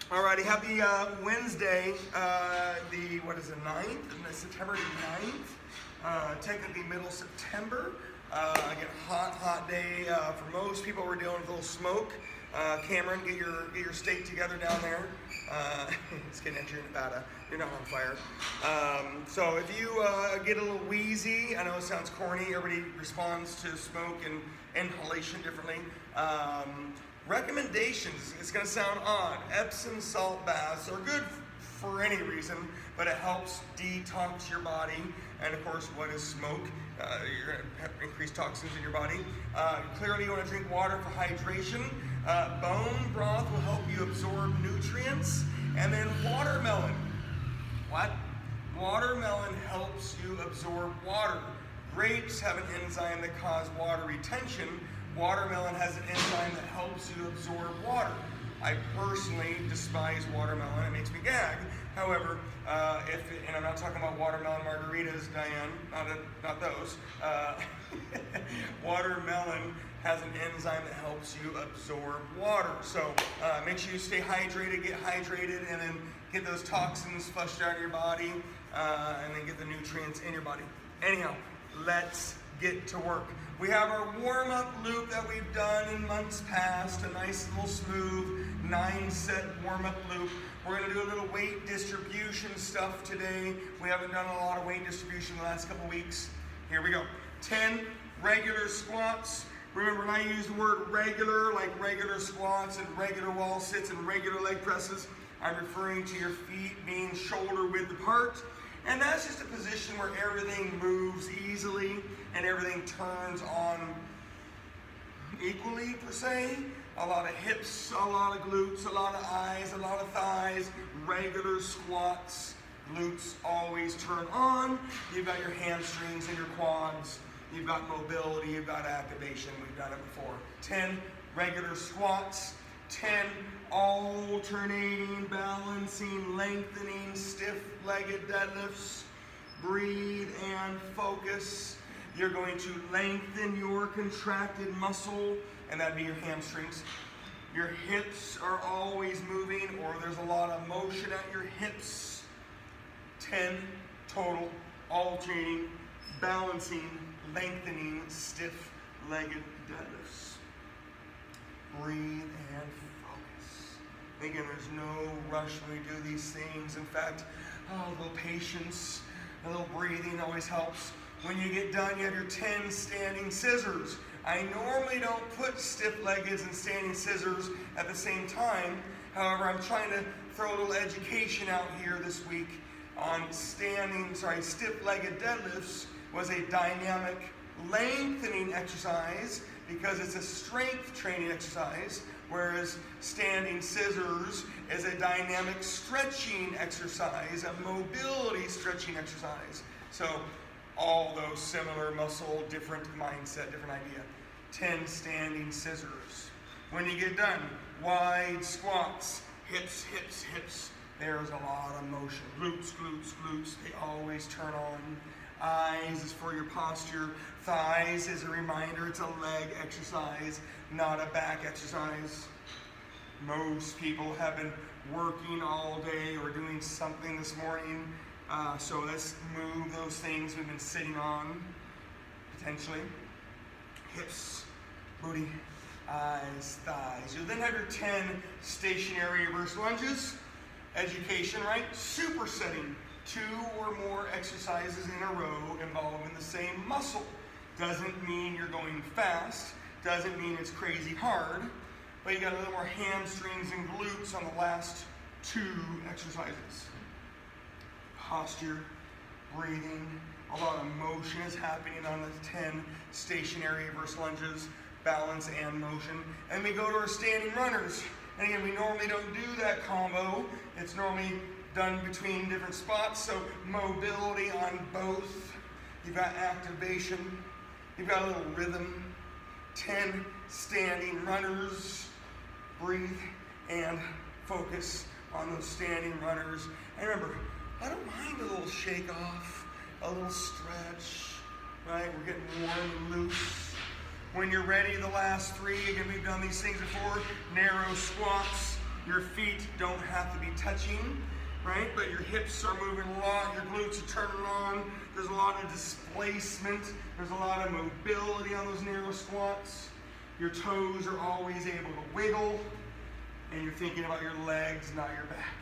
Alrighty, happy Wednesday, what is it, 9th? September 9th, technically middle September. Again, hot day. For most people, we're dealing with a little smoke. Cameron, get your state together down there. It's getting at you in Nevada. You're not on fire. So if you get a little wheezy, I know it sounds corny. Everybody responds to smoke and inhalation differently. Recommendations, it's going to sound odd. Epsom salt baths are good for any reason, but it helps detox your body. And of course, what is smoke? You're going to have increased toxins in your body. Clearly, you want to drink water for hydration. Bone broth will help you absorb nutrients. And then watermelon. What? Watermelon helps you absorb water. Grapes have an enzyme that causes water retention. Watermelon has an enzyme that helps you absorb water. I personally despise watermelon. It makes me gag. However, and I'm not talking about watermelon margaritas, Diane, not those. Watermelon has an enzyme that helps you absorb water. So make sure you stay hydrated, get hydrated, and then get those toxins flushed out of your body, and then get the nutrients in your body. Anyhow, let's get to work. We have our warm-up loop that we've done in months past, a nice little smooth 9-set warm-up loop. We're going to do a little weight distribution stuff today. We haven't done a lot of weight distribution the last couple weeks. Here we go. 10 regular squats. Remember, when I use the word regular, like regular squats and regular wall sits and regular leg presses, I'm referring to your feet being shoulder width apart. And that's just a position where everything moves easily and everything turns on equally, per se. A lot of hips, a lot of glutes, a lot of eyes, a lot of thighs, regular squats. Glutes always turn on. You've got your hamstrings and your quads. You've got mobility, you've got activation. We've done it before. 10 regular squats. 10 alternating, balancing, lengthening, stiff-legged deadlifts. Breathe and focus. You're going to lengthen your contracted muscle, and that'd be your hamstrings. Your hips are always moving, or there's a lot of motion at your hips. 10 total, alternating, balancing, lengthening, stiff-legged deadlifts. Breathe and focus. Again, there's no rush when we do these things. In fact, a little patience, a little breathing always helps. When you get done, you have your 10 standing scissors. I normally don't put stiff-leggeds and standing scissors at the same time. However, I'm trying to throw a little education out here this week on stiff-legged deadlifts was a dynamic lengthening exercise because it's a strength training exercise, whereas standing scissors is a dynamic stretching exercise, a mobility stretching exercise. So all those similar muscle, different mindset, different idea. 10 standing scissors. When you get done, wide squats, hips, hips, hips. There's a lot of motion. Glutes, glutes, glutes, they always turn on. Eyes is for your posture. Thighs is a reminder it's a leg exercise, not a back exercise. Most people have been working all day or doing something this morning. So let's move those things we've been sitting on, potentially. Hips, booty, eyes, thighs. You'll then have your 10 stationary reverse lunges. Education, right? Supersetting 2 or more exercises in a row involving the same muscle. Doesn't mean you're going fast. Doesn't mean it's crazy hard. But you got a little more hamstrings and glutes on the last 2 exercises. Posture, breathing, a lot of motion is happening on the 10 stationary reverse lunges, balance and motion. And we go to our standing runners. And again, we normally don't do that combo. It's normally done between different spots, so mobility on both. You've got activation, you've got a little rhythm. 10 standing runners. Breathe and focus on those standing runners. And remember, I don't mind a little shake off, a little stretch, right? We're getting warm and loose. When you're ready, the last 3, again, we've done these things before. Narrow squats, Your feet don't have to be touching, right? But your hips are moving along, your glutes are turning on. There's a lot of displacement. There's a lot of mobility on those narrow squats. Your toes are always able to wiggle, and you're thinking about your legs, not your back.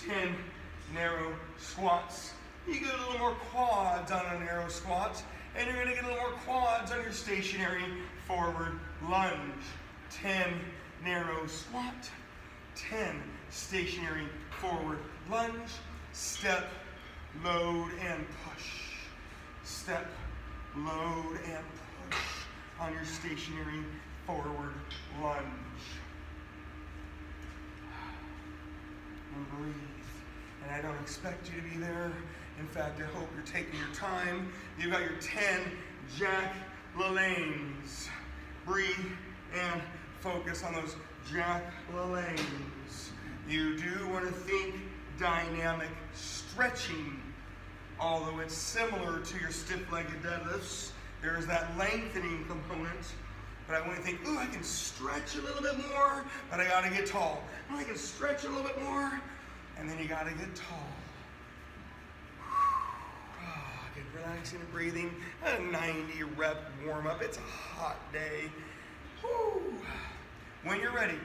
10 narrow squats. You get a little more quads on a narrow squat, and you're gonna get a little more quads on your stationary forward lunge. 10 narrow squat, 10 stationary forward lunge, step, load, and push. Step, load, and push on your stationary forward lunge. And breathe. And I don't expect you to be there. In fact, I hope you're taking your time. You've got your 10 Jack LaLannes. Breathe and focus on those Jack LaLannes. You do want to think dynamic stretching. Although it's similar to your stiff-legged deadlifts, there is that lengthening component. But I want to think, ooh, I can stretch a little bit more, but I got to get tall. Oh, I can stretch a little bit more, and then you got to get tall. Get relaxing and breathing. A 90 rep warm up. It's a hot day. Woo. When you're ready,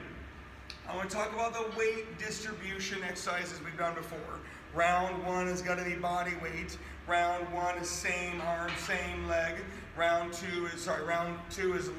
I want to talk about the weight distribution exercises we've done before. Round 1 is going to be body weight. Round 1 is same arm, same leg. Round 2 is a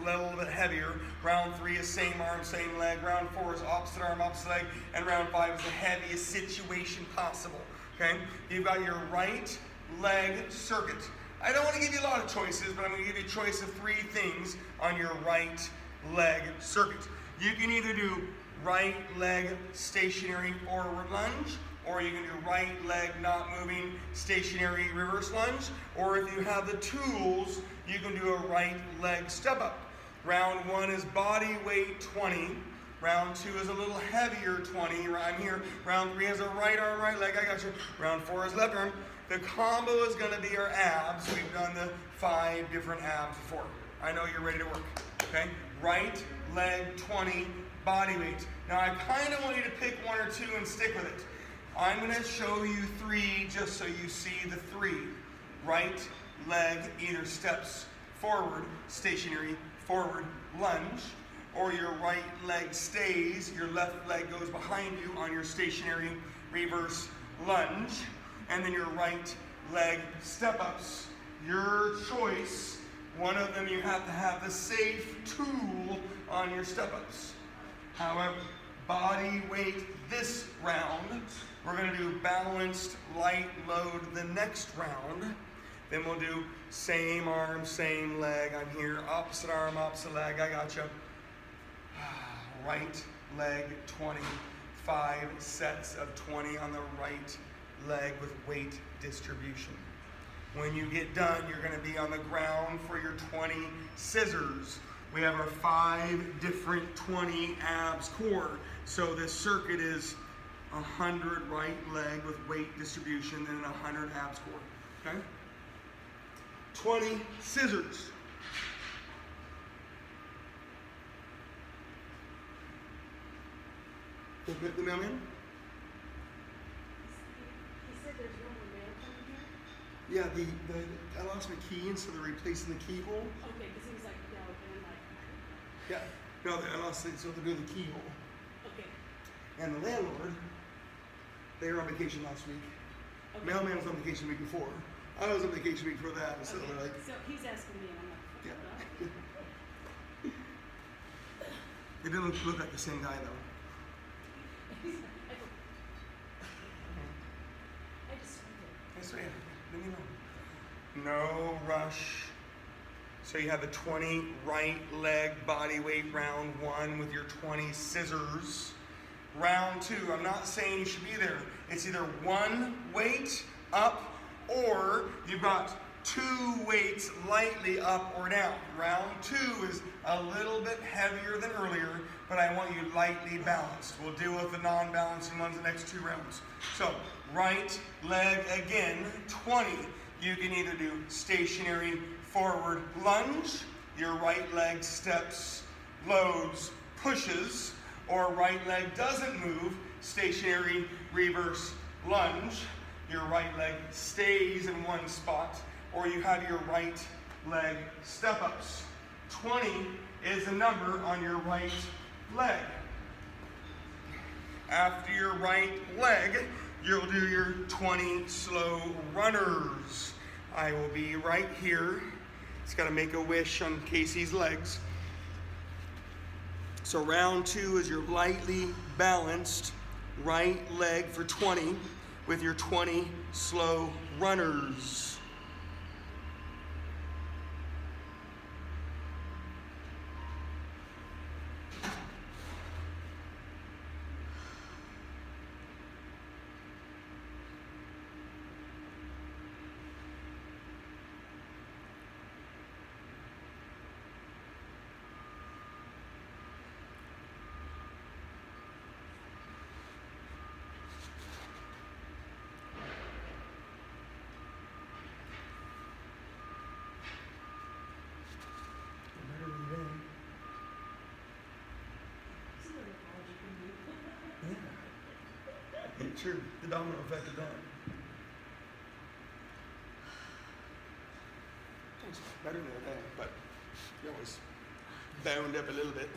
little bit heavier. Round 3 is same arm, same leg. Round 4 is opposite arm, opposite leg. And round 5 is the heaviest situation possible. Okay? You've got your right leg circuit. I don't want to give you a lot of choices, but I'm going to give you a choice of 3 things on your right leg circuit. You can either do right leg stationary forward lunge, or you can do right leg not moving stationary reverse lunge, or if you have the tools, you can do a right leg step up. Round 1 is body weight 20. Round 2 is a little heavier 20. I'm here. Round 3 has a right arm, right leg. I got you. Round 4 is left arm. The combo is going to be our abs. We've done the 5 different abs before. I know you're ready to work. Okay? Right leg 20, body weight. Now I kind of want you to pick 1 or 2 and stick with it. I'm going to show you 3 just so you see the 3. Right leg either steps forward, stationary forward lunge, or your right leg stays, your left leg goes behind you on your stationary reverse lunge, and then your right leg step-ups. Your choice. One of them you have to have the S.A.F tool on your step-ups. However, body weight this round. We're going to do balanced light load the next round. Then we'll do same arm, same leg. I'm here, opposite arm, opposite leg. I got you. Right leg 20. 5 sets of 20 on the right leg with weight distribution. When you get done, you're going to be on the ground for your 20 scissors. We have our 5 different 20 abs core. So this circuit is 100 right leg with weight distribution and 100 abs core. Okay? 20 scissors. The mailman? There's no more mail coming Yeah, here? I lost my key, and so they're replacing the keyhole. Okay, because he was like, no, and I'm like, Yeah, no, I lost it, so they're doing the keyhole. okay. And the landlord, they were on vacation last week. Okay. Mailman was on vacation the week before. I was on vacation the week before that, and so Okay. they're like, So he's asking me, and I'm like, yeah. They didn't look like the same guy though. I just Yes, ma'am. Let me know. No rush. So you have the 20 right leg body weight round 1 with your 20 scissors. Round 2, I'm not saying you should be there. It's either 1 weight up or you've got 2 weights lightly up or down. Round 2 is a little bit heavier than earlier, but I want you lightly balanced. We'll deal with the non-balancing ones the next 2 rounds. So, right leg again, 20. You can either do stationary forward lunge, your right leg steps, loads, pushes, or right leg doesn't move, stationary reverse lunge. Your right leg stays in one spot, or you have your right leg step-ups. 20 is the number on your right leg. After your right leg, you'll do your 20 slow runners. I will be right here. It's got to make a wish on Casey's legs. So round 2 is your lightly balanced right leg for 20 with your 20 slow runners. True, the domino effect of that. It's better than today, but you always bound up a little bit.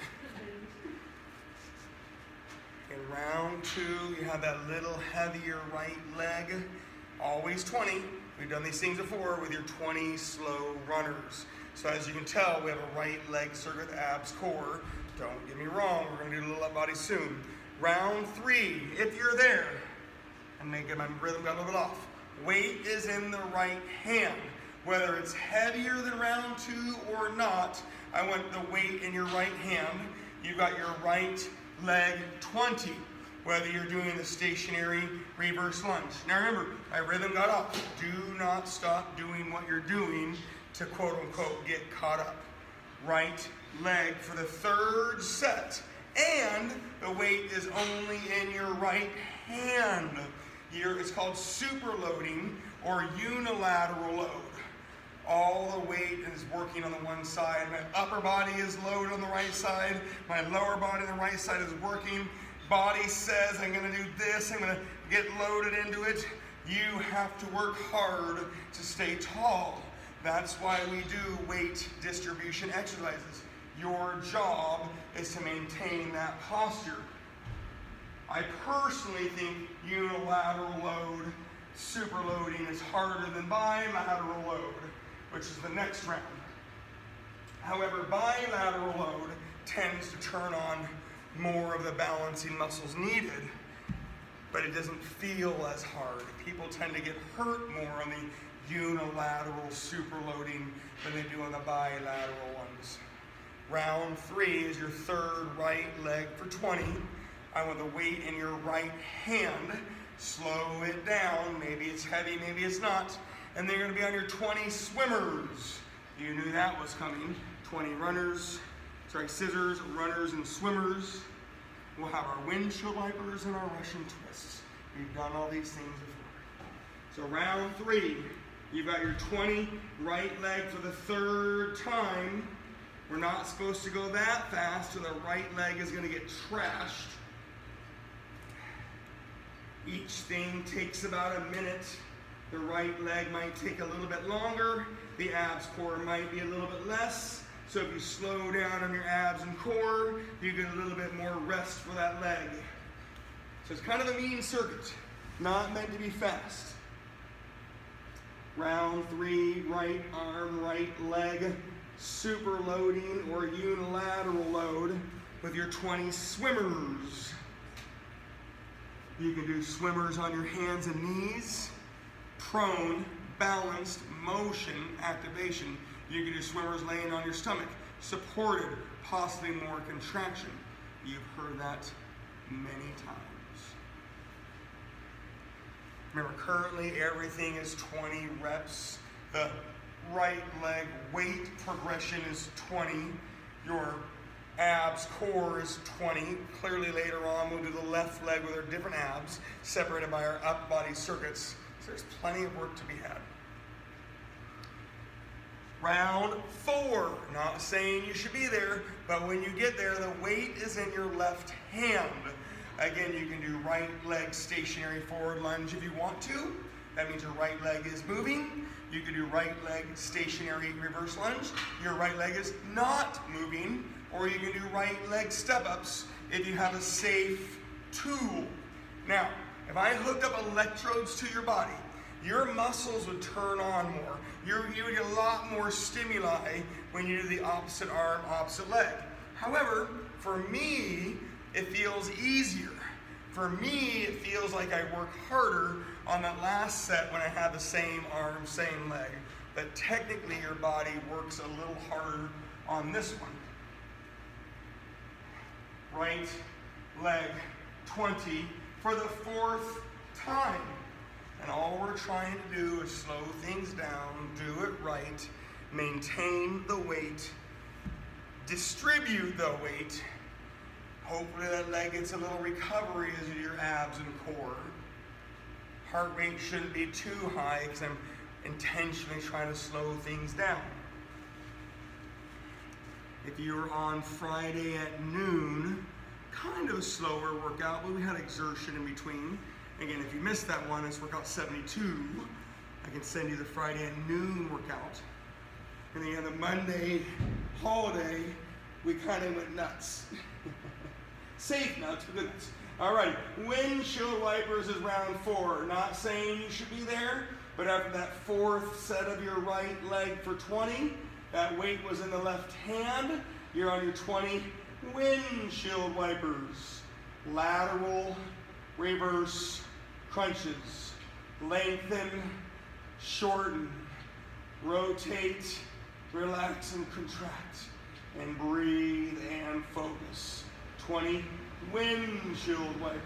In round 2, you have that little heavier right leg, always 20. We've done these things before with your 20 slow runners. So as you can tell, we have a right leg circuit, abs, core. Don't get me wrong, we're going to do a little up body soon. Round 3, if you're there, and make my rhythm got a little bit off. Weight is in the right hand. Whether it's heavier than round 2 or not, I want the weight in your right hand. You've got your right leg 20, whether you're doing the stationary reverse lunge. Now remember, my rhythm got off. Do not stop doing what you're doing to quote unquote get caught up. Right leg for the 3rd set, and the weight is only in your right hand. It's called super loading or unilateral load. All the weight is working on the one side. My upper body is loaded on the right side. My lower body on the right side is working. Body says, I'm going to do this. I'm going to get loaded into it. You have to work hard to stay tall. That's why we do weight distribution exercises. Your job is to maintain that posture. I personally think unilateral load, super loading, is harder than bilateral load, which is the next round. However, bilateral load tends to turn on more of the balancing muscles needed, but it doesn't feel as hard. People tend to get hurt more on the unilateral super loading than they do on the bilateral ones. Round 3 is your 3rd right leg for 20. I want the weight in your right hand. Slow it down. Maybe it's heavy, maybe it's not. And then you're going to be on your 20 swimmers. You knew that was coming. 20 scissors, runners, and swimmers. We'll have our windshield wipers and our Russian twists. We've done all these things before. So round 3, you've got your 20 right leg for the 3rd time. We're not supposed to go that fast, so the right leg is going to get trashed. Each thing takes about a minute. The right leg might take a little bit longer. The abs core might be a little bit less. So if you slow down on your abs and core, you get a little bit more rest for that leg. So it's kind of a mean circuit, not meant to be fast. Round 3, right arm, right leg, super loading or unilateral load with your 20 swimmers. You can do swimmers on your hands and knees, prone, balanced, motion, activation. You can do swimmers laying on your stomach, supported, possibly more contraction. You've heard that many times. Remember, currently everything is 20 reps. The right leg weight progression is 20. Your abs core is 20. Clearly later on we'll do the left leg with our different abs, separated by our up body circuits. So there's plenty of work to be had. Round 4, not saying you should be there, but when you get there, the weight is in your left hand. Again, you can do right leg stationary forward lunge if you want to. That means your right leg is moving. You can do right leg stationary reverse lunge. Your right leg is not moving. Or you can do right leg step-ups if you have a safe tool. Now, if I hooked up electrodes to your body, your muscles would turn on more. You would get a lot more stimuli when you do the opposite arm, opposite leg. However, for me, it feels easier. For me, it feels like I work harder on that last set when I have the same arm, same leg. But technically, your body works a little harder on this one. Right leg 20 for the 4th time. And all we're trying to do is slow things down, do it right, maintain the weight, distribute the weight. Hopefully that leg gets a little recovery as you do your abs and core. Heart rate shouldn't be too high because I'm intentionally trying to slow things down. If you were on Friday at noon, kind of a slower workout, but we had exertion in between. Again, if you missed that one, it's workout 72. I can send you the Friday at noon workout. And then the Monday holiday, we kind of went nuts. Safe nuts, but good nuts. All right, windshield wipers is round 4. Not saying you should be there, but after that 4th set of your right leg for 20, that weight was in the left hand. You're on your 20 windshield wipers. Lateral, reverse, crunches. Lengthen, shorten, rotate, relax and contract, and breathe and focus. 20 windshield wipers.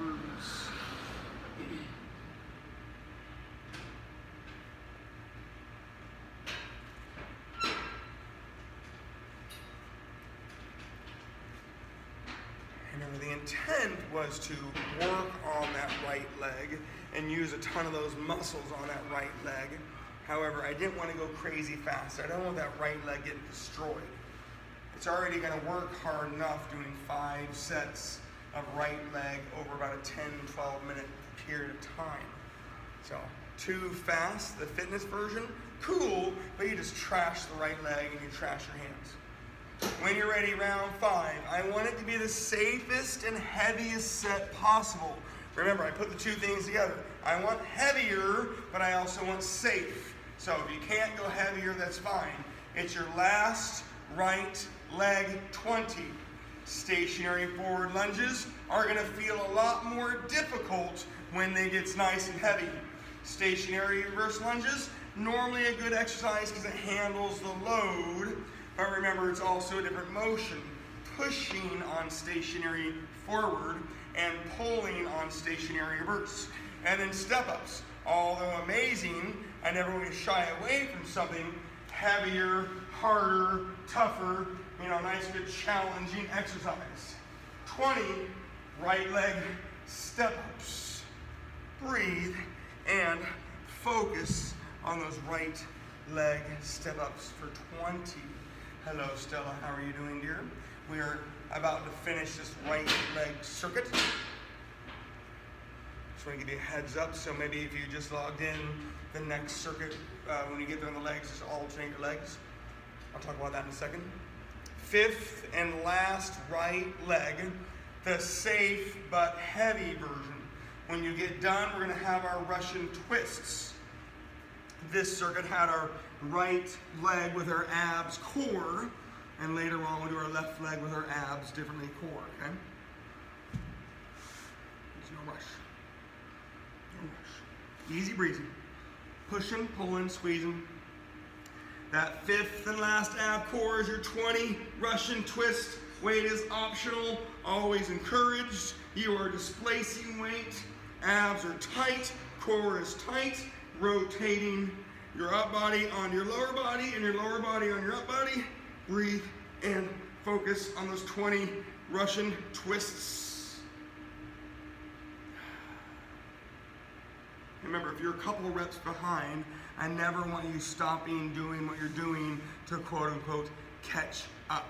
Remember, the intent was to work on that right leg and use a ton of those muscles on that right leg. However, I didn't want to go crazy fast. I don't want that right leg getting destroyed. It's already going to work hard enough doing 5 sets of right leg over about a 10, 12 minute period of time. So, too fast, the fitness version, cool, but you just trash the right leg and you trash your hands. When you're ready, round 5, I want it to be the safest and heaviest set possible. Remember, I put the two things together. I want heavier, but I also want safe. So if you can't go heavier, that's fine. It's your last right leg 20. Stationary forward lunges are going to feel a lot more difficult when they get nice and heavy. Stationary reverse lunges, normally a good exercise because it handles the load. But remember, it's also a different motion. Pushing on stationary forward and pulling on stationary reverse. And then step-ups. Although amazing, I never want to shy away from something heavier, harder, tougher, nice, good, challenging exercise. 20 right leg step-ups. Breathe and focus on those right leg step-ups for 20. Hello, Stella. How are you doing, dear? We are about to finish this right leg circuit. Just want to give you a heads up. So maybe if you just logged in, the next circuit, when you get there on the legs, just alternate your legs. I'll talk about that in a second. 5th and last right leg, the safe but heavy version. When you get done, we're going to have our Russian twists. This circuit had our right leg with our abs core, and later on we'll do our left leg with our abs differently core, okay? There's no rush. No rush. Easy breezy. Pushing, pulling, squeezing. That 5th and last ab core is your 20 Russian twist. Weight is optional, always encouraged. You are displacing weight. Abs are tight, core is tight, rotating your up body on your lower body and your lower body on your up body. Breathe and focus on those 20 Russian twists. remember, if you're a couple reps behind, I never want you stopping doing what you're doing to quote unquote catch up.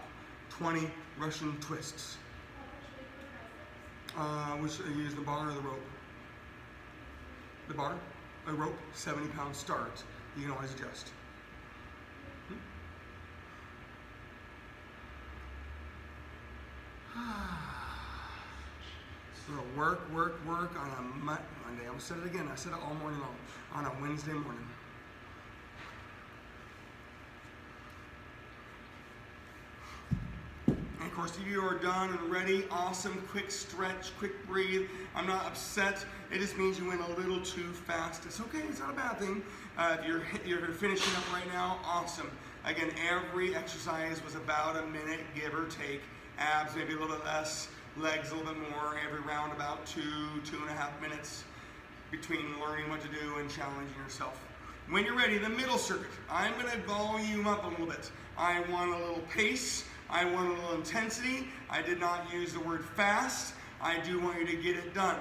20 Russian twists. Which you use the bar or the rope? The bar, a rope, 70-pound start. You can always adjust. So work on a Monday. I'll say it again. I said it all morning long. On a Wednesday morning. And of course, if you are done and ready, awesome, quick stretch, quick breathe. I'm not upset. It just means you went a little too fast. It's okay. It's not a bad thing. If you're finishing up right now, awesome. Again, every exercise was about a minute, give or take. Abs maybe a little bit less, legs a little bit more. Every round about 2.5 minutes between learning what to do and challenging yourself. When you're ready, the middle circuit. I'm going to volume up a little bit. I want a little pace. I want a little intensity. I did not use the word fast. I do want you to get it done.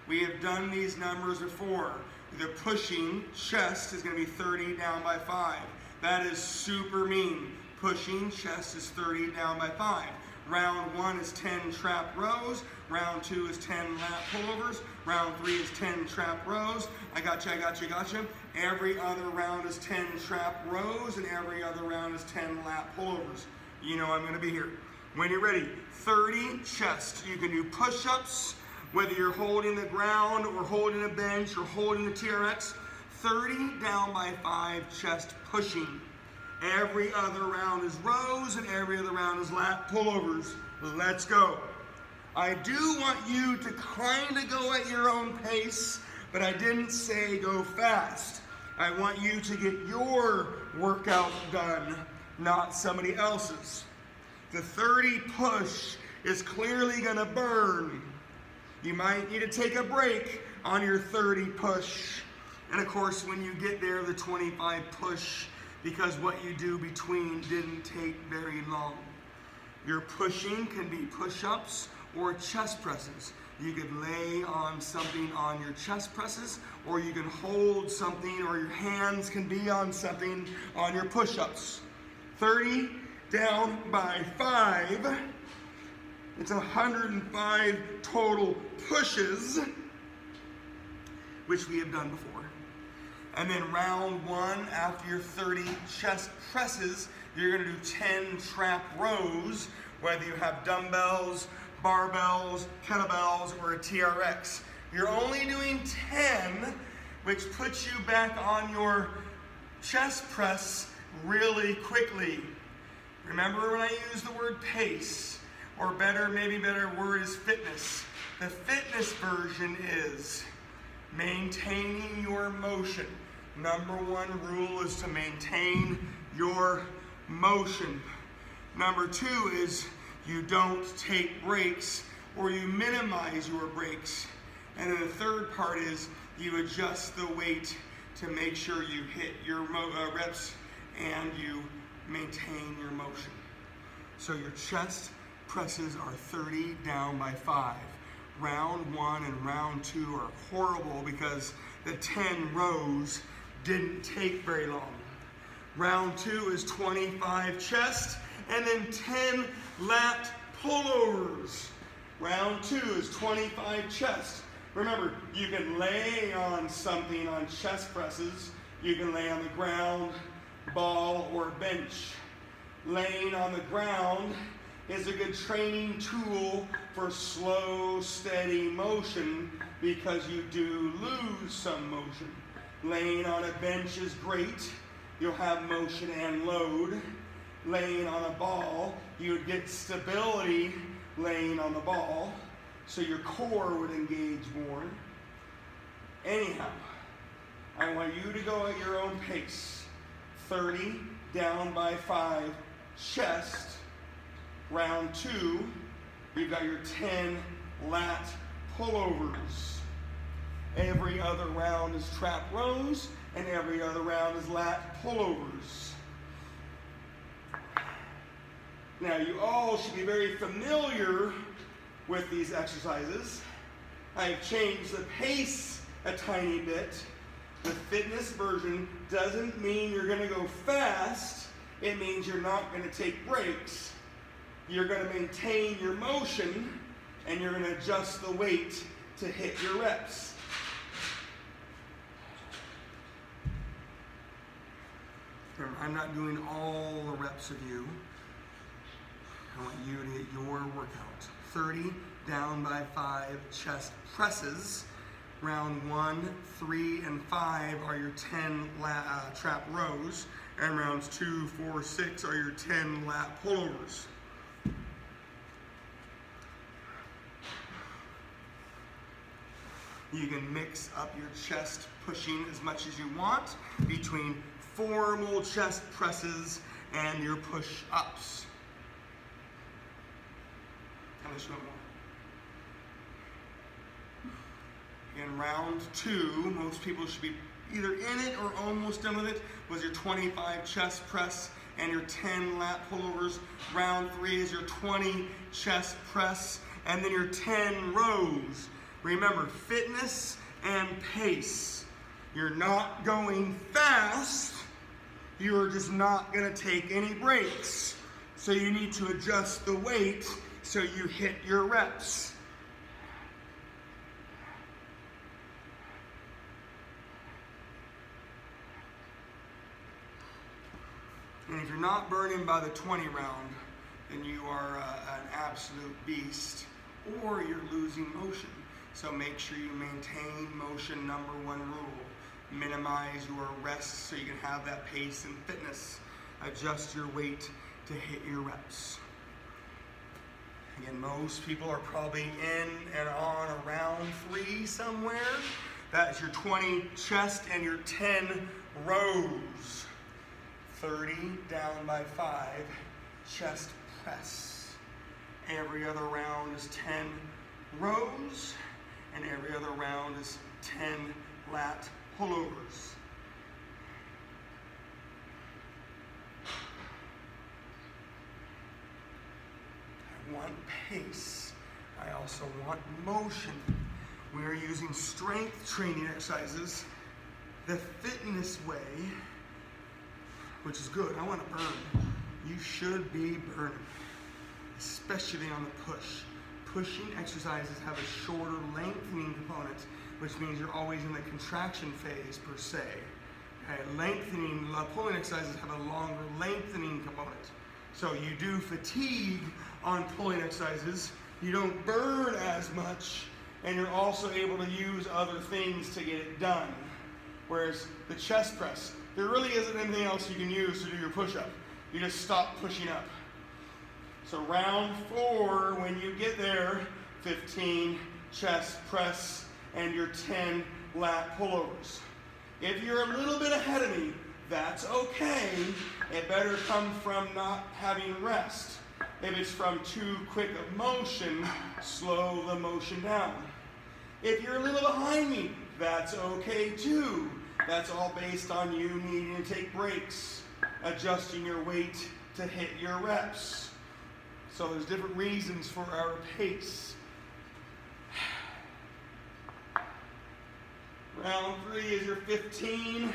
We have done these numbers before. The pushing chest is going to be 30 down by 5. That is super mean. Pushing chest is 30 down by 5. Round 1 is 10 trap rows. Round 2 is 10 lat pullovers. Round 3 is 10 trap rows. I gotcha. Every other round is 10 trap rows, and every other round is 10 lat pullovers. You know I'm going to be here. When you're ready, 30 chest. You can do push-ups, whether you're holding the ground or holding a bench or holding the TRX. 30 down by 5 chest pushing. Every other round is rows and every other round is lat pullovers. Let's go. I do want you to kind of go at your own pace, but I didn't say go fast. I want you to get your workout done, not somebody else's. The 30 push is clearly going to burn. You might need to take a break on your 30 push. And of course, when you get there, the 25 push, because what you do between didn't take very long. Your pushing can be push-ups or chest presses. You could lay on something on your chest presses, or you can hold something, or your hands can be on something on your push-ups. 30 down by 5. It's 105 total pushes, which we have done before. And then round 1, after your 30 chest presses, you're going to do 10 trap rows, whether you have dumbbells, barbells, kettlebells, or a TRX. You're only doing 10, which puts you back on your chest press really quickly. Remember when I use the word pace, or maybe better word is fitness. The fitness version is maintaining your motion. Number 1 rule is to maintain your motion. Number 2 is you don't take breaks, or you minimize your breaks. And then the third part is you adjust the weight to make sure you hit your reps and you maintain your motion. So your chest presses are 30 down by 5. Round 1 and round 2 are horrible because the 10 rows didn't take very long. Round 2 is 25 chest and then 10 lat pullovers. Round 2 is 25 chest. Remember, you can lay on something on chest presses. You can lay on the ground, ball, or bench. Laying on the ground is a good training tool for slow, steady motion because you do lose some motion. Laying on a bench is great. You'll have motion and load. Laying on a ball, you would get stability laying on the ball, so your core would engage more. Anyhow, I want you to go at your own pace. 30 down by 5 chest. Round 2, you've got your 10 lat pullovers. Every other round is trap rows, and every other round is lat pullovers. Now, you all should be very familiar with these exercises. I've changed the pace a tiny bit The fitness version doesn't mean you're going to go fast. It means you're not going to take breaks. You're going to maintain your motion, and you're going to adjust the weight to hit your reps. Remember, I'm not doing all the reps of you. I want you to get your workout. 30 down by 5 chest presses. Round 1, 3, and 5 are your 10 trap rows, and rounds 2, 4, 6 are your 10 lat pullovers. You can mix up your chest pushing as much as you want between formal chest presses and your push-ups. How much more? In round 2, most people should be either in it or almost done with it, was your 25 chest press and your 10 lat pullovers. Round 3 is your 20 chest press and then your 10 rows. Remember, fitness and pace. You're not going fast. You're just not going to take any breaks. So you need to adjust the weight so you hit your reps. And if you're not burning by the 20 round, then you are an absolute beast, or you're losing motion. So make sure you maintain motion. Number 1 rule. Minimize your rest so you can have that pace and fitness. Adjust your weight to hit your reps. Again, most people are probably in and on around 3 somewhere. That's your 20 chest and your 10 rows. 30 down by 5 chest press. Every other round is 10 rows, and every other round is 10 lat pullovers. I want pace. I also want motion. We are using strength training exercises the fitness way, which is good. I want to burn. You should be burning, especially on the push. Pushing exercises have a shorter lengthening component, which means you're always in the contraction phase per se. Okay? Pulling exercises have a longer lengthening component. So you do fatigue on pulling exercises, you don't burn as much, and you're also able to use other things to get it done. Whereas the chest press, there really isn't anything else you can use to do your push-up. You just stop pushing up. So round 4, when you get there, 15 chest press and your 10 lat pullovers. If you're a little bit ahead of me, that's okay. It better come from not having rest. If it's from too quick of motion, slow the motion down. If you're a little behind me, that's okay too. That's all based on you needing to take breaks, adjusting your weight to hit your reps. So there's different reasons for our pace. Round 3 is your 15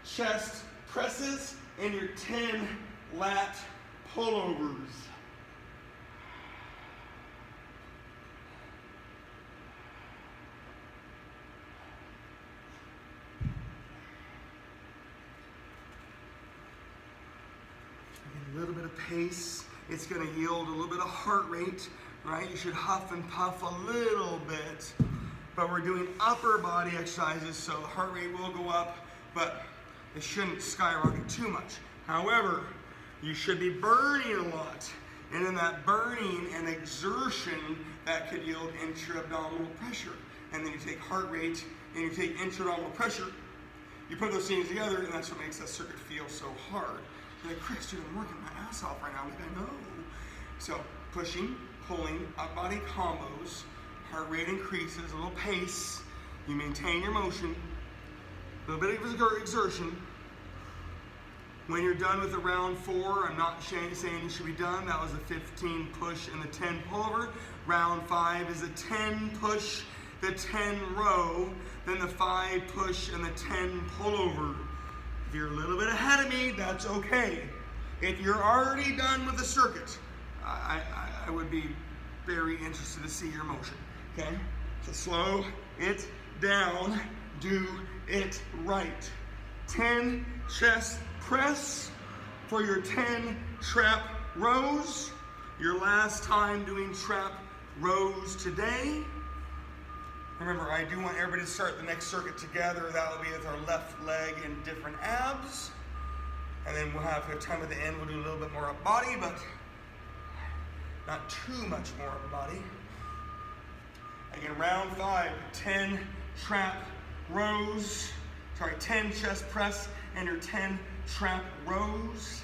chest presses and your 10 lat pullovers. A little bit of pace. It's going to yield a little bit of heart rate, right? You should huff and puff a little bit. But we're doing upper body exercises, so the heart rate will go up, but it shouldn't skyrocket too much. However, you should be burning a lot. And in that burning and exertion, that could yield intra-abdominal pressure. And then you take heart rate and you take intra-abdominal pressure. You put those things together, and that's what makes that circuit feel so hard. You're like, Chris, dude, I'm working my ass off right now. Like, I know. So pushing, pulling, up body combos, heart rate increases, a little pace. You maintain your motion, a little bit of exertion. When you're done with the round 4, I'm not saying you should be done. That was the 15 push and the 10 pullover. Round 5 is a 10 push, the 10 row, then the 5 push, and the 10 pull over. If you're a little bit ahead of me, that's okay. If you're already done with the circuit, I would be very interested to see your motion, okay? So slow it down, do it right. 10 chest press for your 10 trap rows. Your last time doing trap rows today. Remember, I do want everybody to start the next circuit together. That'll be with our left leg and different abs. And then we'll have time at the end, we'll do a little bit more up body, but not too much more up body. Again, round 5, 10 trap rows. 10 chest press and your 10 trap rows.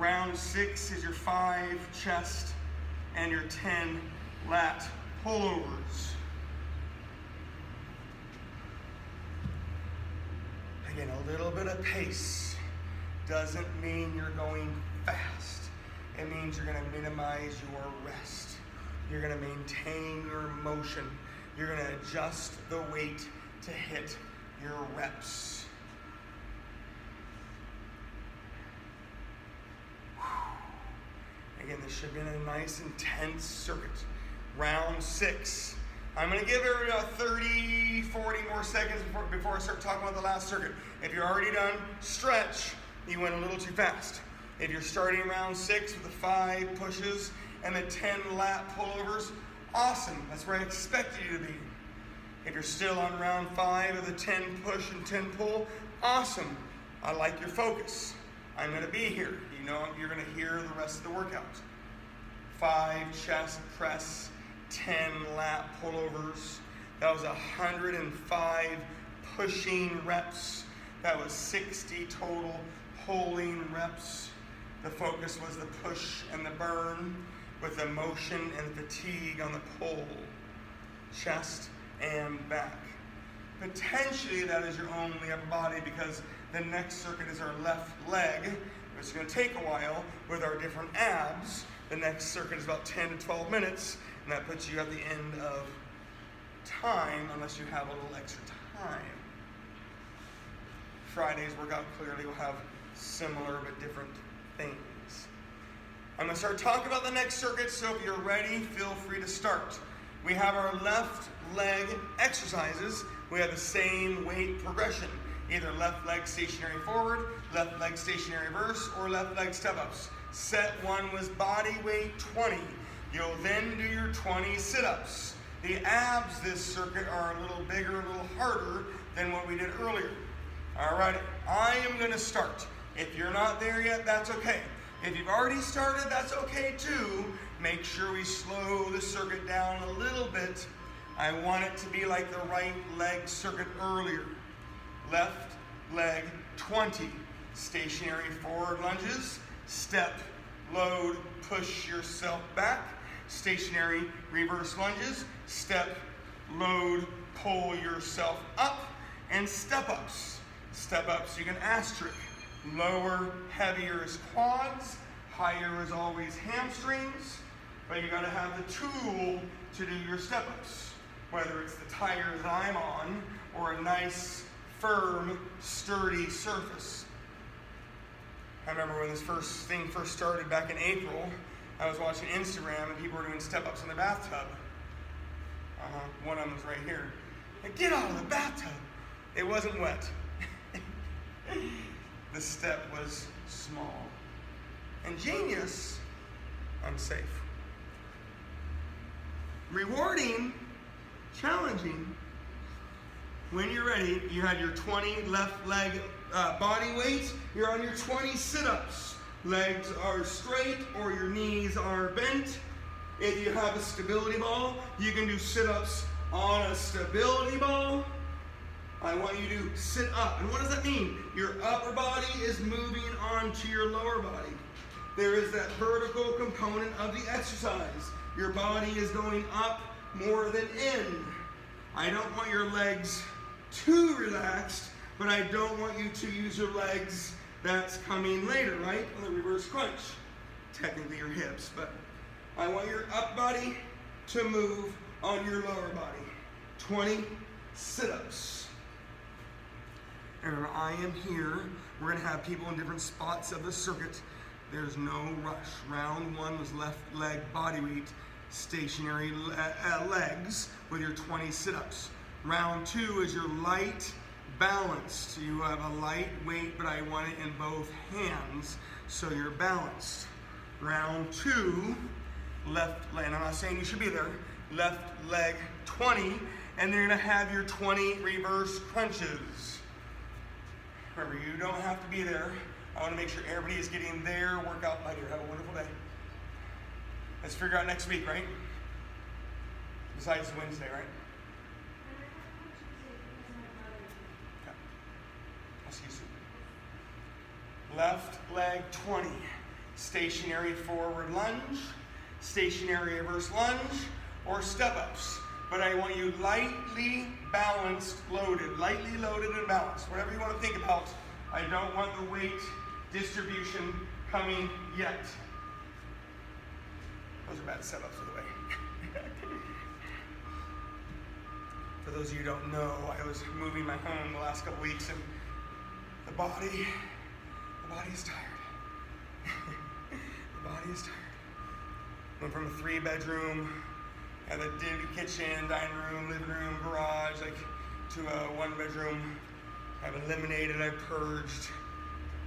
Round 6 is your 5 chest and your 10 lat pullovers. Again, a little bit of pace doesn't mean you're going fast. It means you're going to minimize your rest. You're going to maintain your motion. You're going to adjust the weight to hit your reps. Again, this should be a nice intense circuit. Round 6. I'm going to give everybody about 30, 40 more seconds before I start talking about the last circuit. If you're already done, stretch. You went a little too fast. If you're starting round 6 with the 5 pushes and the 10 lat pullovers, awesome. That's where I expected you to be. If you're still on round 5 of the 10 push and 10 pull, awesome. I like your focus. I'm going to be here. You know you're going to hear the rest of the workout. 5 chest press, 10 lat pullovers. That was 105 pushing reps. That was 60 total pulling reps. The focus was the push and the burn with the motion and the fatigue on the pull. Chest and back. Potentially that is your only upper body because the next circuit is our left leg, which is going to take a while with our different abs. The next circuit is about 10 to 12 minutes, and that puts you at the end of time unless you have a little extra time. Friday's workout clearly will have similar but different things. I'm going to start talking about the next circuit, so if you're ready, feel free to start. We have our left leg exercises. We have the same weight progression. Either left leg stationary forward, left leg stationary reverse, or left leg step-ups. Set 1 was body weight 20. You'll then do your 20 sit-ups. The abs this circuit are a little bigger, a little harder than what we did earlier. All right, I am going to start. If you're not there yet, that's okay. If you've already started, that's okay too. Make sure we slow the circuit down a little bit. I want it to be like the right leg circuit earlier. Left leg 20. Stationary forward lunges. Step, load, push yourself back. Stationary reverse lunges. Step, load, pull yourself up. And step-ups. Step-ups, you can asterisk. Lower, heavier is quads. Higher is always hamstrings. But you got to have the tool to do your step-ups. Whether it's the tire that I'm on or a nice, firm, sturdy surface. I remember when this thing first started back in April, I was watching Instagram and people were doing step-ups in the bathtub. One of them was right here. Like, get out of the bathtub. It wasn't wet. The step was small. Ingenious, unsafe. Rewarding, challenging. When you're ready, you had your 20 left leg body weight. You're on your 20 sit-ups. Legs are straight or your knees are bent. If you have a stability ball, you can do sit-ups on a stability ball. I want you to sit up. And what does that mean? Your upper body is moving onto your lower body. There is that vertical component of the exercise. Your body is going up more than in. I don't want your legs too relaxed, but I don't want you to use your legs that's coming later, right? On the reverse crunch. Technically your hips, but I want your up body to move on your lower body. 20 sit-ups. And I am here. We're going to have people in different spots of the circuit. There's no rush. Round 1 was left leg body weight, stationary legs with your 20 sit-ups. Round 2 is your light balanced. You have a light weight, but I want it in both hands, so you're balanced. Round 2, left leg, and I'm not saying you should be there, left leg 20, and you're gonna have your 20 reverse crunches. Remember, you don't have to be there. I wanna make sure everybody is getting their workout by here. Have a wonderful day. Let's figure out next week, right? Besides Wednesday, right? Okay. I'll see you soon. Left leg 20. Stationary forward lunge, stationary reverse lunge, or step-ups. But I want you lightly balanced, loaded, lightly loaded and balanced. Whatever you want to think about. I don't want the weight distribution coming yet. Those are bad setups, by the way. For those of you who don't know, I was moving my home the last couple weeks, and the body is tired. The body is tired. Went from a 3-bedroom, had a kitchen, dining room, living room, garage, to a 1-bedroom. I've eliminated, I've purged.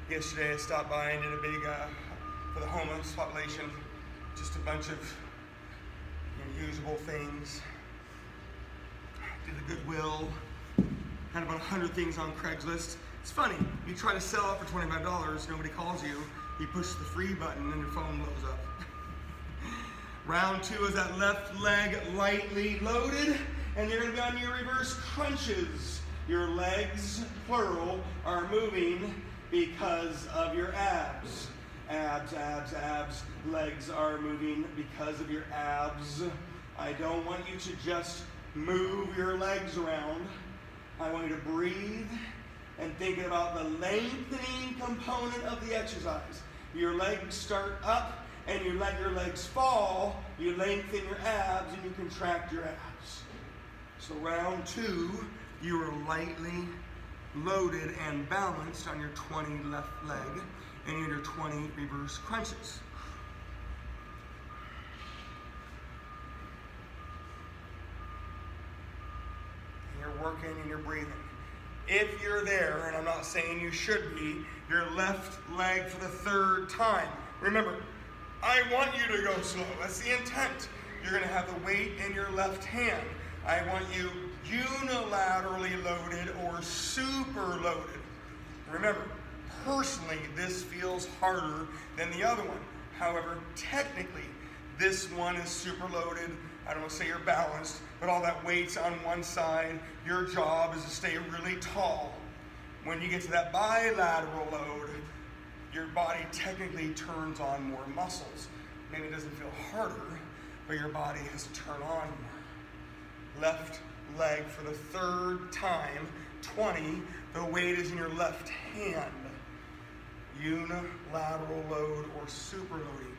Yesterday I stopped by and did a big, for the homeless population, just a bunch of usable things. Did the Goodwill, had about 100 things on Craigslist. It's funny, you try to sell it for $25, nobody calls you. You push the free button and your phone blows up. Round 2 is that left leg lightly loaded, and you're gonna be on your reverse crunches. Your legs, plural, are moving because of your abs. Abs, abs, abs. Legs are moving because of your abs. I don't want you to just move your legs around. I want you to breathe and think about the lengthening component of the exercise. Your legs start up and you let your legs fall, you lengthen your abs and you contract your abs. So round 2, you are lightly loaded and balanced on your 20 left leg and your 20 reverse crunches. And you're working and you're breathing. If you're there, and I'm not saying you should be, your left leg for the 3rd time. Remember, I want you to go slow. That's the intent. You're going to have the weight in your left hand. I want you unilaterally loaded or super loaded. Remember, personally, this feels harder than the other one. However, technically, this one is super loaded. I don't want to say you're balanced, but all that weight's on one side. Your job is to stay really tall. When you get to that bilateral load, your body technically turns on more muscles. Maybe it doesn't feel harder, but your body has to turn on more. Left leg for the 3rd time, 20. The weight is in your left hand. Unilateral load or super loading.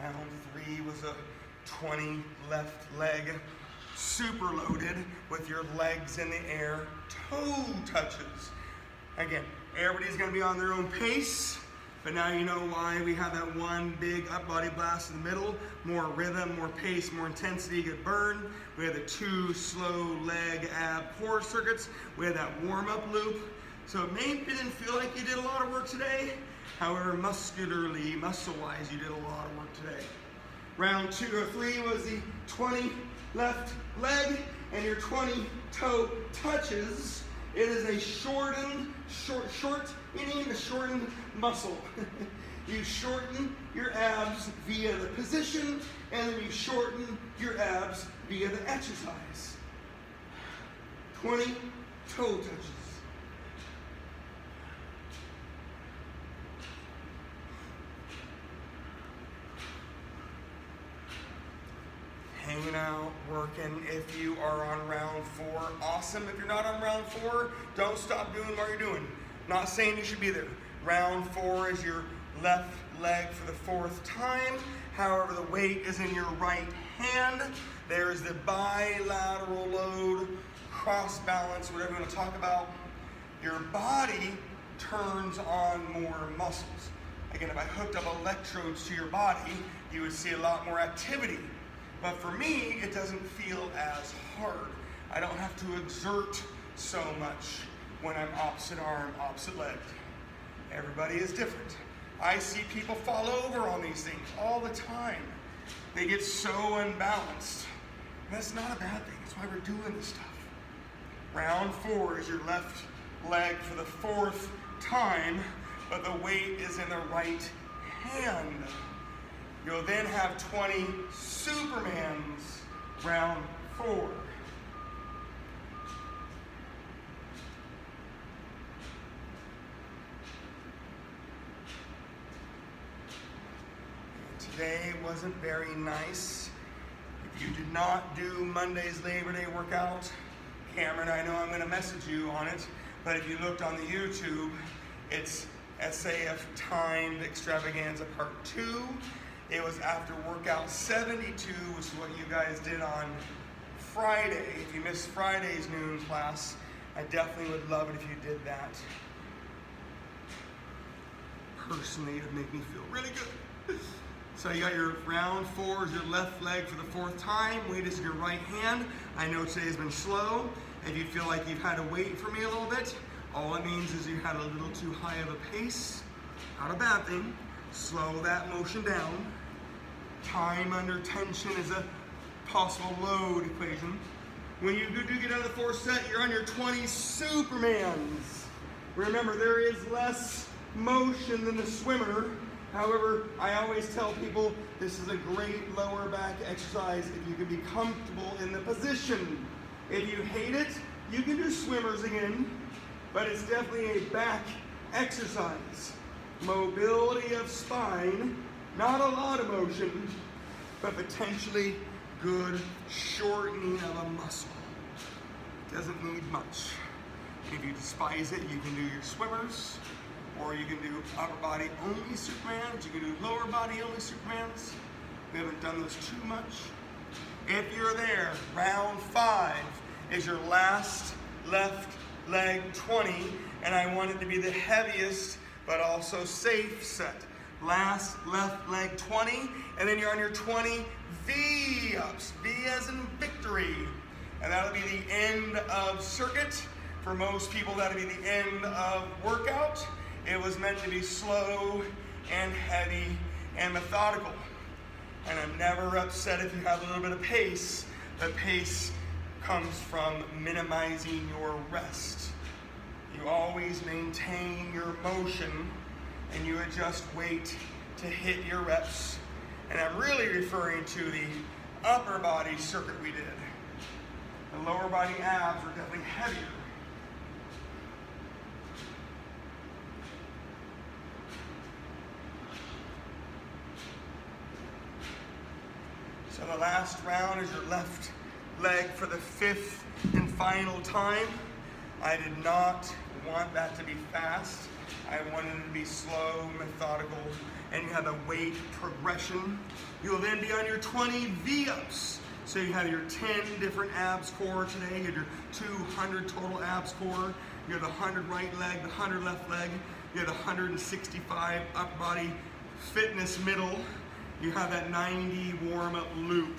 Round 3 was a 20 left leg, super loaded with your legs in the air, toe touches. Again, everybody's gonna be on their own pace, but now you know why we have that one big up body blast in the middle, more rhythm, more pace, more intensity, good burn. We have the 2 slow leg ab core circuits. We have that warm up loop. So it maybe didn't feel like you did a lot of work today. However, muscularly, muscle-wise, you did a lot of work today. Round 2 or 3 was the 20 left leg and your 20 toe touches. It is a shortened, meaning a shortened muscle. You shorten your abs via the position, and then you shorten your abs via the exercise. 20 toe touches. Hanging out, working. If you are on round 4, awesome. If you're not on round 4, don't stop doing what you're doing. Not saying you should be there. Round 4 is your left leg for the 4th time. However, the weight is in your right hand. There's the bilateral load, cross balance, whatever you want to talk about. Your body turns on more muscles. Again, if I hooked up electrodes to your body, you would see a lot more activity. But for me, it doesn't feel as hard. I don't have to exert so much when I'm opposite arm, opposite leg. Everybody is different. I see people fall over on these things all the time. They get so unbalanced. That's not a bad thing. That's why we're doing this stuff. Round 4 is your left leg for the 4th time, but the weight is in the right hand. You'll then have 20 Supermans, round 4. Today wasn't very nice. If you did not do Monday's Labor Day workout, Cameron, I know I'm going to message you on it, but if you looked on the YouTube, it's S.A.F. Timed Extravaganza Part 2. It was after workout 72, which is what you guys did on Friday. If you missed Friday's noon class, I definitely would love it if you did that. Personally, it would make me feel really good. So you got your round 4 is your left leg for the 4th time. Weight is in your right hand. I know today's been slow. If you feel like you've had to wait for me a little bit, all it means is you had a little too high of a pace. Not a bad thing. Slow that motion down. Time under tension is a possible load equation. When you do get out of the 4th set, you're on your 20 Supermans. Remember, there is less motion than the swimmer. However, I always tell people this is a great lower back exercise if you can be comfortable in the position. If you hate it, you can do swimmers again, but it's definitely a back exercise. Mobility of spine, not a lot of motion, but potentially good shortening of a muscle. Doesn't need much. If you despise it, you can do your swimmers, or you can do upper body only Supermans. You can do lower body only Supermans. We haven't done those too much. If you're there, round 5 is your last left leg 20, and I want it to be the heaviest but also safe set. Last left leg 20, and then you're on your 20 V-ups. V as in victory. And that'll be the end of circuit. For most people, that'll be the end of workout. It was meant to be slow and heavy and methodical. And I'm never upset if you have a little bit of pace. The pace comes from minimizing your rest. You always maintain your motion and you adjust weight to hit your reps. And I'm really referring to the upper body circuit we did. The lower body abs were definitely heavier. So the last round is your left leg for the 5th and final time. I did not want that to be fast. I wanted it to be slow, methodical, and you have a weight progression. You'll then be on your 20 V-ups. So you have your 10 different abs core today. You have your 200 total abs core. You have the 100 right leg, the 100 left leg. You have the 165 upper body fitness middle. You have that 90 warm-up loop.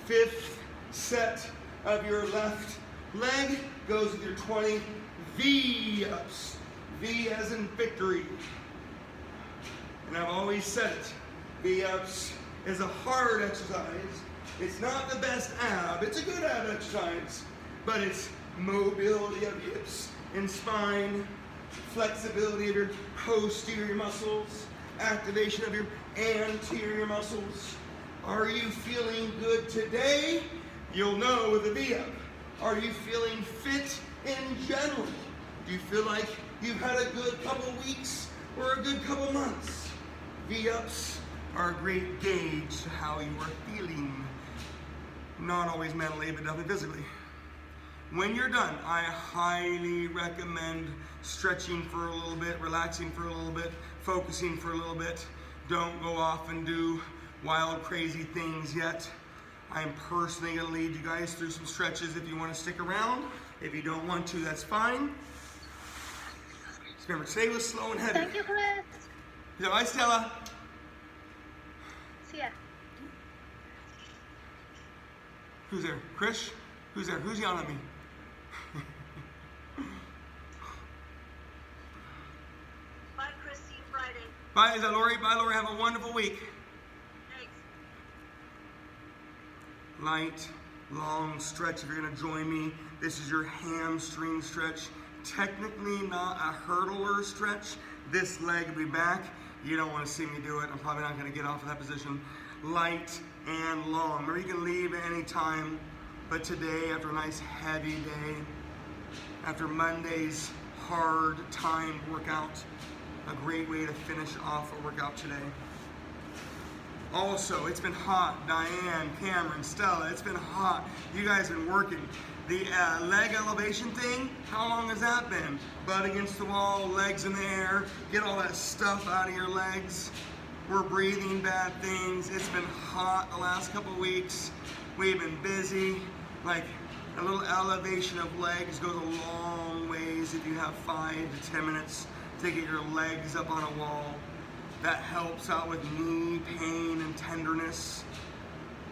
5th set of your left leg goes with your 20 V-ups. V as in victory. And I've always said it. V-ups is a hard exercise. It's not the best ab. It's a good ab exercise, but it's mobility of hips and spine, flexibility of your posterior muscles, activation of your anterior muscles. Are you feeling good today? You'll know with a V-up. Are you feeling fit in general? Do you feel like you've had a good couple weeks or a good couple months? V-ups are a great gauge to how you are feeling. Not always mentally, but definitely physically. When you're done, I highly recommend stretching for a little bit, relaxing for a little bit, focusing for a little bit. Don't go off and do wild, crazy things yet. I'm personally gonna lead you guys through some stretches if you wanna stick around. If you don't want to, that's fine. Just remember, today was slow and heavy. Thank you, Chris. Bye, Stella. See ya. Who's there? Chris? Who's there? Who's yelling at me? Bye, Chris. See you Friday. Bye, is that Lori? Bye, Lori. Have a wonderful week. Thanks. Light, long stretch. If you're gonna join me, this is your hamstring stretch. Technically not a hurdler stretch. This leg will be back. You don't want to see me do it. I'm probably not gonna get off of that position. Light and long. Remember, you can leave at any time, but today, after a nice heavy day, after Monday's hard time workout, a great way to finish off a workout today. Also, it's been hot. Diane, Cameron, Stella, it's been hot. You guys have been working. The leg elevation thing, how long has that been? Butt against the wall, legs in the air, get all that stuff out of your legs. We're breathing bad things. It's been hot the last couple weeks. We've been busy. Like, a little elevation of legs goes a long ways if you have 5 to 10 minutes to get your legs up on a wall. That helps out with knee pain and tenderness.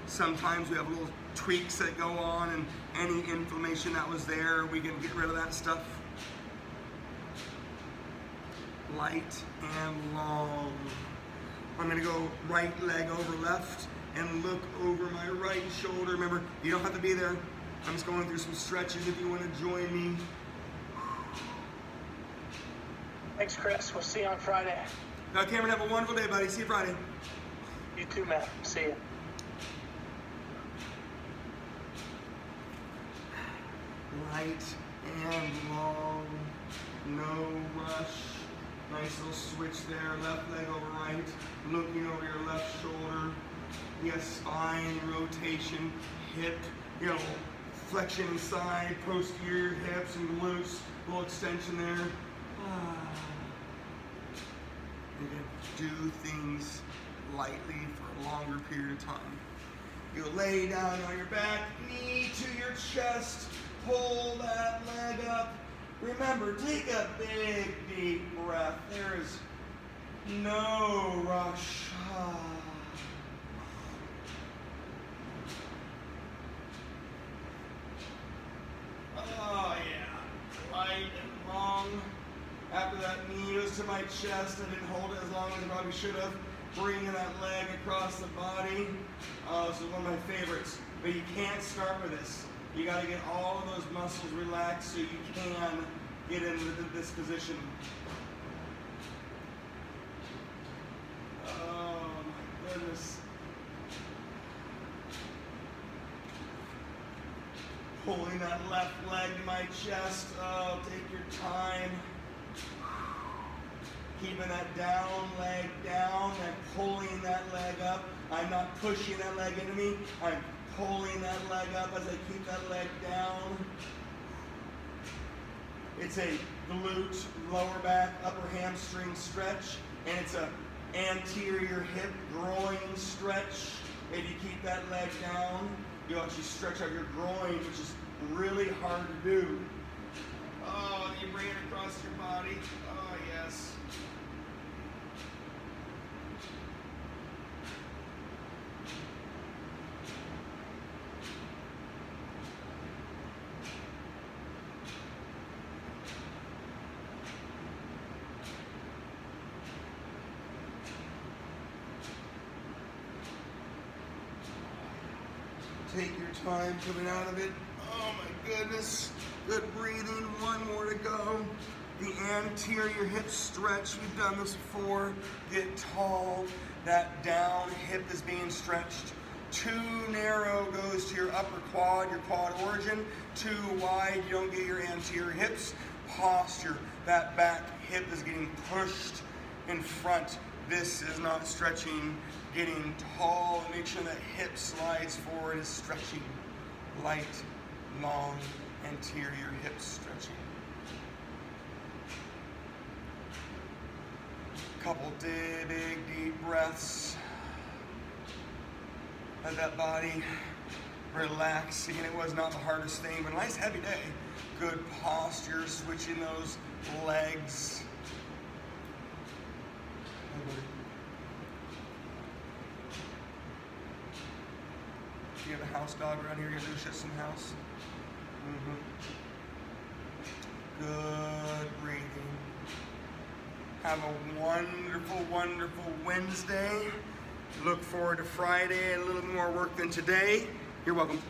Sometimes we have little tweaks that go on, and any inflammation that was there, we can get rid of that stuff. Light and long. I'm gonna go right leg over left and look over my right shoulder. Remember, you don't have to be there. I'm just going through some stretches if you want to join me. Thanks, Chris. We'll see you on Friday. Now, Cameron, have a wonderful day, buddy. See you Friday. You too, Matt. See you. Light and long, no rush. Nice little switch there, left leg over right, looking over your left shoulder. You got spine rotation, hip, flexion inside, posterior hips and glutes, little extension there. You can do things lightly for a longer period of time. You'll lay down on your back, knee to your chest, pull that leg up. Remember, take a big, deep breath. There is no rush. Oh, yeah. Light and long. After that knee goes to my chest, I didn't hold it as long as I probably should have. Bringing that leg across the body. Oh, this is one of my favorites. But you can't start with this. You got to get all of those muscles relaxed so you can get into this position. Oh my goodness. Pulling that left leg to my chest. Oh, take your time. Keeping that down leg down and pulling that leg up. I'm not pushing that leg into me. I'm pulling that leg up as I keep that leg down. It's a glute, lower back, upper hamstring stretch, and it's a anterior hip groin stretch. If you keep that leg down, you'll actually stretch out your groin, which is really hard to do. Oh, you bring it across your body. Oh, yes. Take your time coming out of it. Oh my goodness. Good breathing. One more to go. The anterior hip stretch. We've done this before. Get tall. That down hip is being stretched. Too narrow goes to your upper quad, your quad origin. Too wide, you don't get your anterior hips. Posture. That back hip is getting pushed in front. This is not stretching. Getting tall, make sure that hip slides forward is stretching. light, long anterior hip stretching. Couple big deep breaths. Let that body relax. Again, it was not the hardest thing, but a nice heavy day. Good posture, switching those legs. You have a house dog around here, you're gonna do shit in the house? Good breathing. Have a wonderful, wonderful Wednesday. Look forward to Friday, a little more work than today. You're welcome.